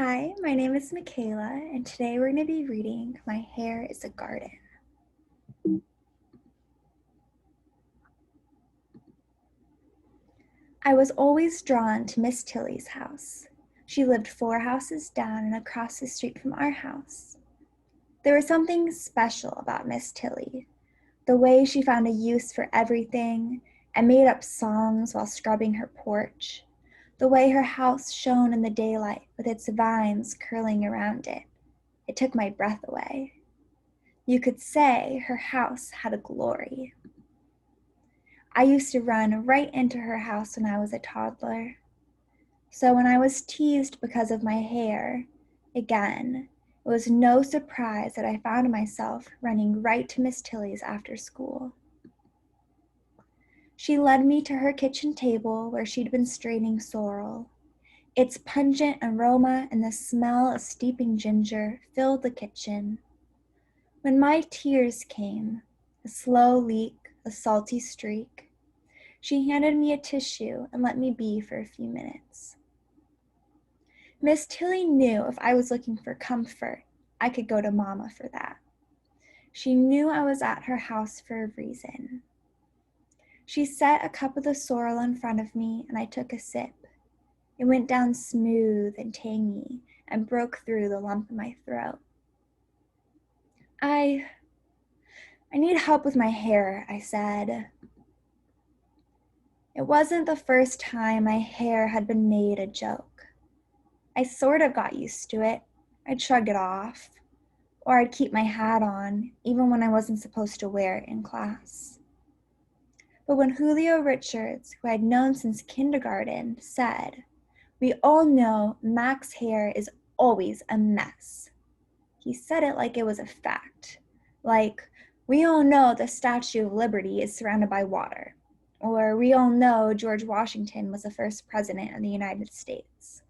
Hi, my name is Michaela, and today we're going to be reading My Hair is a Garden. I was always drawn to Miss Tilly's house. She lived 4 houses down and across the street from our house. There was something special about Miss Tilly, the way she found a use for everything and made up songs while scrubbing her porch, the way her house shone in the daylight with its vines curling around it. It took my breath away. You could say her house had a glory. I used to run right into her house when I was a toddler. So when I was teased because of my hair, again, it was no surprise that I found myself running right to Miss Tilly's after school. She led me to her kitchen table where she'd been straining sorrel. Its pungent aroma and the smell of steeping ginger filled the kitchen. When my tears came, a slow leak, a salty streak, she handed me a tissue and let me be for a few minutes. Miss Tilly knew if I was looking for comfort, I could go to Mama for that. She knew I was at her house for a reason. She set a cup of the sorrel in front of me and I took a sip. It went down smooth and tangy and broke through the lump in my throat. I need help with my hair, I said. It wasn't the first time my hair had been made a joke. I sort of got used to it. I'd shrug it off, or I'd keep my hat on, even when I wasn't supposed to wear it in class. But when Julio Richards, who I'd known since kindergarten, said, "We all know Mac's hair is always a mess," he said it like it was a fact. Like, we all know the Statue of Liberty is surrounded by water. Or we all know George Washington was the first president of the United States.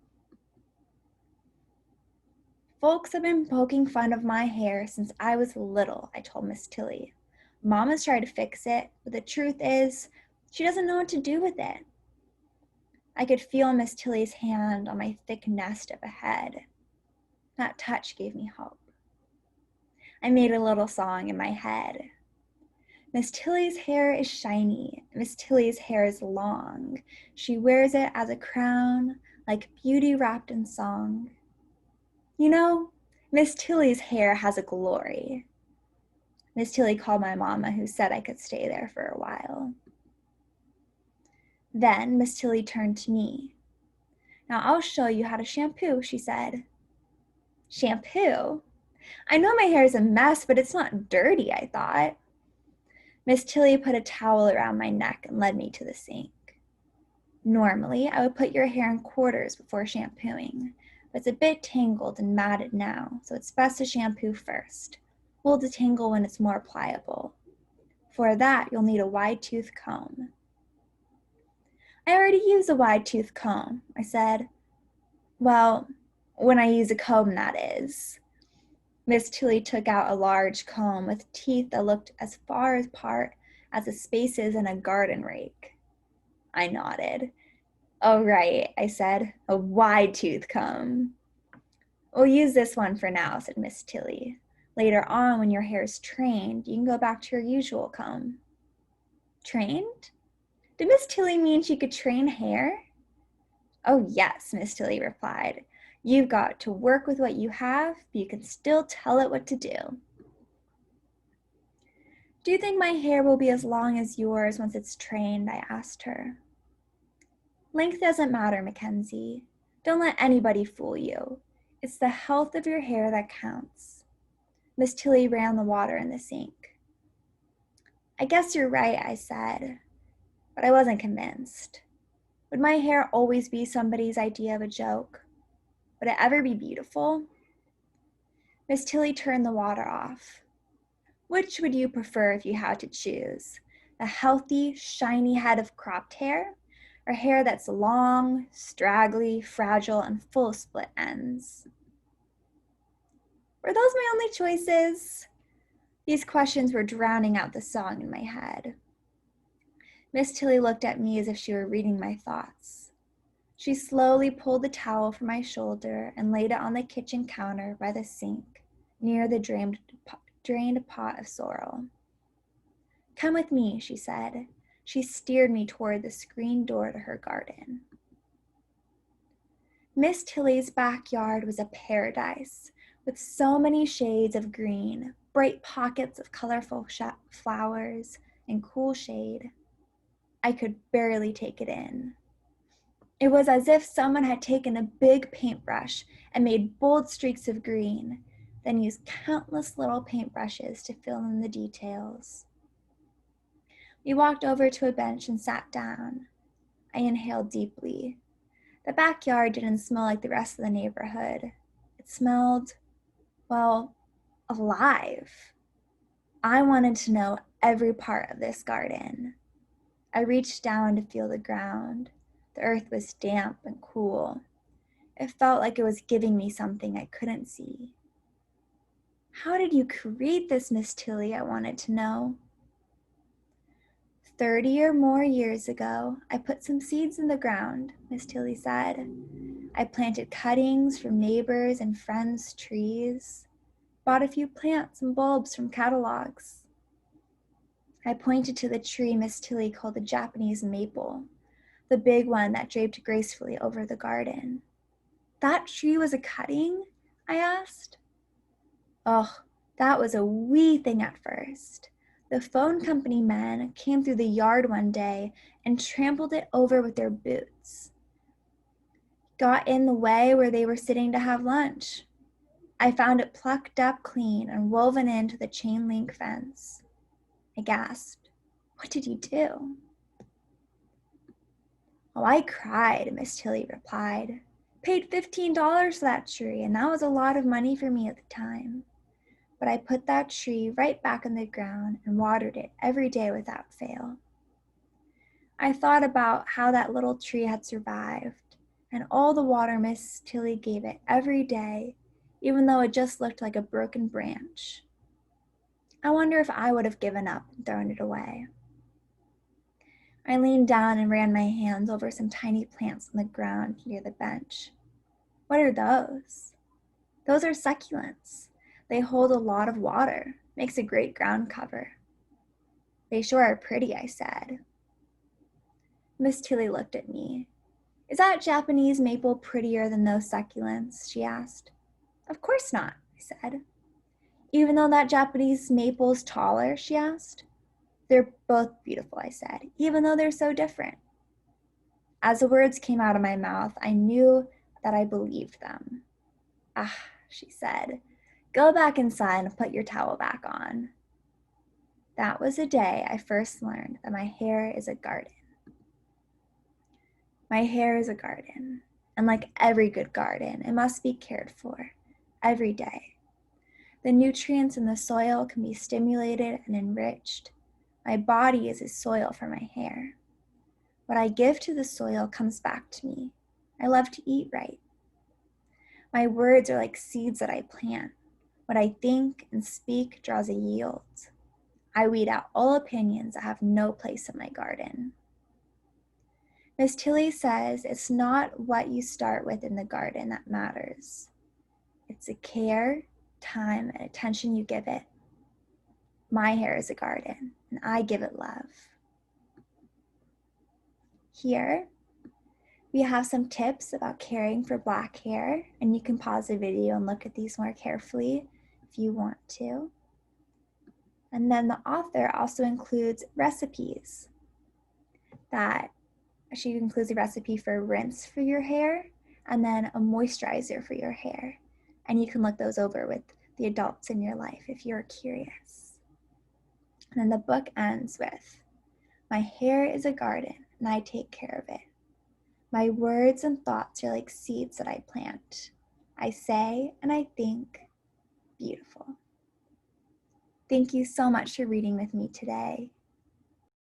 Folks have been poking fun of my hair since I was little, I told Miss Tilly. Mama's tried to fix it, but the truth is, she doesn't know what to do with it. I could feel Miss Tilly's hand on my thick nest of a head. That touch gave me hope. I made a little song in my head. Miss Tilly's hair is shiny. Miss Tilly's hair is long. She wears it as a crown, like beauty wrapped in song. You know, Miss Tilly's hair has a glory. Miss Tilly called my mama, who said I could stay there for a while. Then Miss Tilly turned to me. "Now I'll show you how to shampoo," she said. Shampoo? I know my hair is a mess, but it's not dirty, I thought. Miss Tilly put a towel around my neck and led me to the sink. Normally, I would put your hair in quarters before shampooing, but it's a bit tangled and matted now, so it's best to shampoo first. We'll detangle when it's more pliable. For that, you'll need a wide-tooth comb. I already use a wide-tooth comb, I said. Well, when I use a comb, that is. Miss Tilly took out a large comb with teeth that looked as far apart as the spaces in a garden rake. I nodded. "Oh, right," I said, "a wide-tooth comb." "We'll use this one for now," said Miss Tilly. "Later on, when your hair is trained, you can go back to your usual comb." Trained? Did Miss Tilly mean she could train hair? "Oh, yes," Miss Tilly replied. "You've got to work with what you have, but you can still tell it what to do." "Do you think my hair will be as long as yours once it's trained?" I asked her. "Length doesn't matter, Mackenzie. Don't let anybody fool you. It's the health of your hair that counts." Miss Tilly ran the water in the sink. "I guess you're right," I said, but I wasn't convinced. Would my hair always be somebody's idea of a joke? Would it ever be beautiful? Miss Tilly turned the water off. "Which would you prefer if you had to choose? A healthy, shiny head of cropped hair, or hair that's long, straggly, fragile, and full of split ends?" Were those my only choices? These questions were drowning out the song in my head. Miss Tilly looked at me as if she were reading my thoughts. She slowly pulled the towel from my shoulder and laid it on the kitchen counter by the sink, near the drained pot of sorrel. "Come with me," she said. She steered me toward the screen door to her garden. Miss Tilly's backyard was a paradise, with so many shades of green, bright pockets of colorful flowers, and cool shade. I could barely take it in. It was as if someone had taken a big paintbrush and made bold streaks of green, then used countless little paintbrushes to fill in the details. We walked over to a bench and sat down. I inhaled deeply. The backyard didn't smell like the rest of the neighborhood. It smelled, well, alive. I wanted to know every part of this garden. I reached down to feel the ground. The earth was damp and cool. It felt like it was giving me something I couldn't see. "How did you create this, Miss Tilly?" I wanted to know. 30 or more years ago, I put some seeds in the ground, Miss Tilly said. I planted cuttings from neighbors' and friends' trees, bought a few plants and bulbs from catalogs. I pointed to the tree Miss Tilly called the Japanese maple, the big one that draped gracefully over the garden. "That tree was a cutting?" I asked. "Oh, that was a wee thing at first. The phone company men came through the yard one day and trampled it over with their boots. Got in the way where they were sitting to have lunch. I found it plucked up clean and woven into the chain link fence." I gasped. "What did you do?" "Oh, I cried," Miss Tilly replied. "Paid $15 for that tree, and that was a lot of money for me at the time. But I put that tree right back in the ground and watered it every day without fail. I thought about how that little tree had survived and all the water Miss Tilly gave it every day, even though it just looked like a broken branch. I wonder if I would have given up and thrown it away." I leaned down and ran my hands over some tiny plants on the ground near the bench. "What are those?" "Those are succulents. They hold a lot of water. Makes a great ground cover." "They sure are pretty," I said. Miss Tilly looked at me. "Is that Japanese maple prettier than those succulents?" she asked. "Of course not," I said. "Even though that Japanese maple is taller?" she asked. "They're both beautiful," I said, "even though they're so different." As the words came out of my mouth, I knew that I believed them. "Ah," she said, "go back inside and put your towel back on." That was the day I first learned that my hair is a garden. My hair is a garden, and like every good garden, it must be cared for every day. The nutrients in the soil can be stimulated and enriched. My body is a soil for my hair. What I give to the soil comes back to me. I love to eat right. My words are like seeds that I plant. What I think and speak draws a yield. I weed out all opinions that have no place in my garden. Miss Tilly says it's not what you start with in the garden that matters. It's the care, time, and attention you give it. My hair is a garden, and I give it love. Here, we have some tips about caring for black hair, and you can pause the video and look at these more carefully if you want to. And then the author also includes recipes that she includes a recipe for rinse for your hair and then a moisturizer for your hair. And you can look those over with the adults in your life if you're curious. And then the book ends with, "My hair is a garden and I take care of it. My words and thoughts are like seeds that I plant. I say and I think beautiful." Thank you so much for reading with me today.